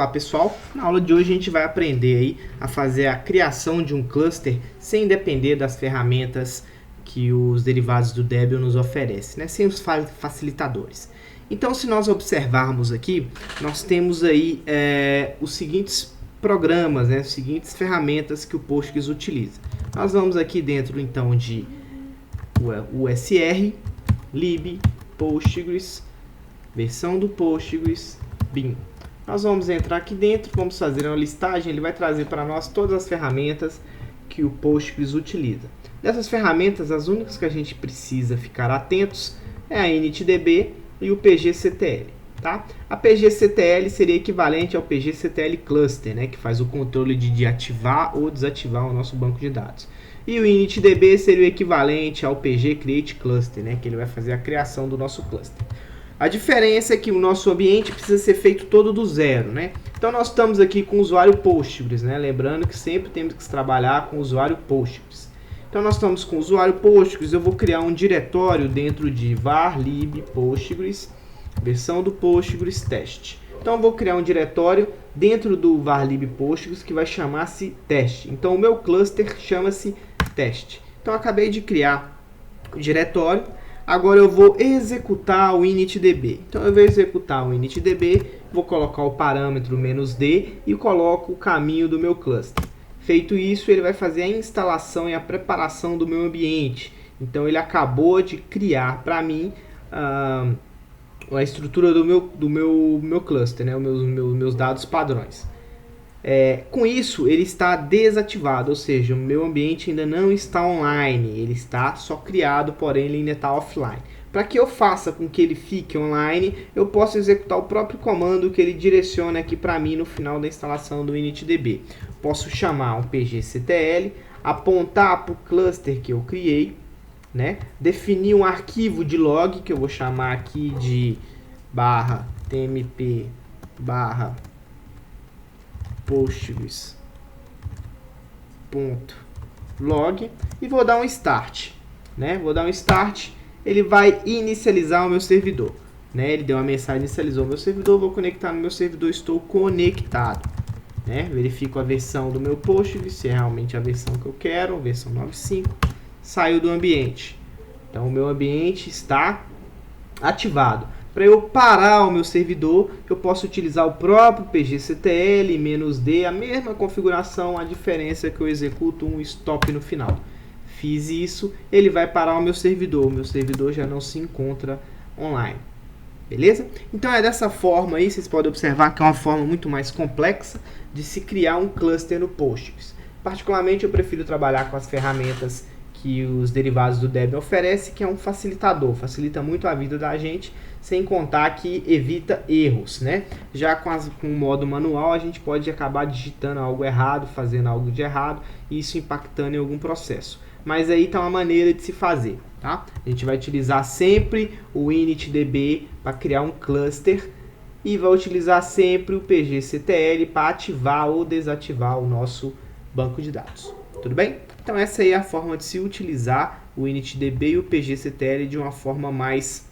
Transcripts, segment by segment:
Olá pessoal, na aula de hoje a gente vai aprender aí a fazer a criação de um cluster sem depender das ferramentas que os derivados do Debian nos oferecem, né? Sem os facilitadores. Então, se nós observarmos aqui, nós temos aí os seguintes programas, né? As seguintes ferramentas que o Postgres utiliza. Nós vamos aqui dentro então de USR, lib, Postgres, versão do Postgres, bin. Nós vamos entrar aqui dentro, vamos fazer uma listagem, ele vai trazer para nós todas as ferramentas que o Postgres utiliza. Dessas ferramentas, as únicas que a gente precisa ficar atentos é a initdb e o pgctl. Tá? A pgctl seria equivalente ao pgctl cluster, né, que faz o controle de ativar ou desativar o nosso banco de dados. E o initdb seria o equivalente ao pgcreateCluster, né, que ele vai fazer a criação do nosso cluster. A diferença é que o nosso ambiente precisa ser feito todo do zero, né? Então nós estamos aqui com o usuário Postgres, né? Lembrando que sempre temos que trabalhar com o usuário Postgres. Então nós estamos com o usuário Postgres, eu vou criar um diretório dentro de var lib Postgres, versão do Postgres teste. Então eu vou criar um diretório dentro do var lib Postgres que vai chamar-se teste. Então o meu cluster chama-se teste. Então eu acabei de criar o diretório. Agora eu vou executar o initdb. Então eu vou executar o initdb, vou colocar o parâmetro "-d" e coloco o caminho do meu cluster. Feito isso, ele vai fazer a instalação e a preparação do meu ambiente. Então ele acabou de criar para mim a estrutura do meu cluster, né? meus dados padrões. Com isso, ele está desativado, ou seja, o meu ambiente ainda não está online, ele está só criado, porém ele ainda está offline. Para que eu faça com que ele fique online, eu posso executar o próprio comando que ele direciona aqui para mim no final da instalação do initdb. Posso chamar um pgctl, apontar para o cluster que eu criei, né? Definir um arquivo de log, que eu vou chamar aqui de /tmp/ postgres.log e vou dar um start, né? Vou dar um start, ele vai inicializar o meu servidor, né? Ele deu uma mensagem, inicializou o meu servidor, vou conectar no meu servidor, estou conectado, né? Verifico a versão do meu Postgres, se é realmente a versão que eu quero, versão 9.5, saiu do ambiente. Então o meu ambiente está ativado. Para eu parar o meu servidor, eu posso utilizar o próprio pgctl, "-d", a mesma configuração, a diferença é que eu executo um stop no final. Fiz isso, ele vai parar o meu servidor já não se encontra online. Beleza? Então é dessa forma aí, vocês podem observar que é uma forma muito mais complexa de se criar um cluster no Postgres. Particularmente eu prefiro trabalhar com as ferramentas que os derivados do Debian oferecem, que é um facilitador, facilita muito a vida da gente, sem contar que evita erros, né? Já com o modo manual, a gente pode acabar digitando algo errado, fazendo algo de errado, e isso impactando em algum processo. Mas aí está uma maneira de se fazer, tá? A gente vai utilizar sempre o initdb para criar um cluster e vai utilizar sempre o pgctl para ativar ou desativar o nosso banco de dados. Tudo bem? Então essa aí é a forma de se utilizar o initdb e o pgctl de uma forma mais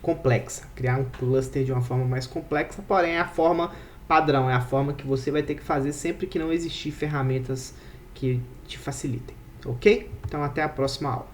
complexa. Criar um cluster de uma forma mais complexa, porém é a forma padrão, é a forma que você vai ter que fazer sempre que não existir ferramentas que te facilitem. Ok? Então até a próxima aula.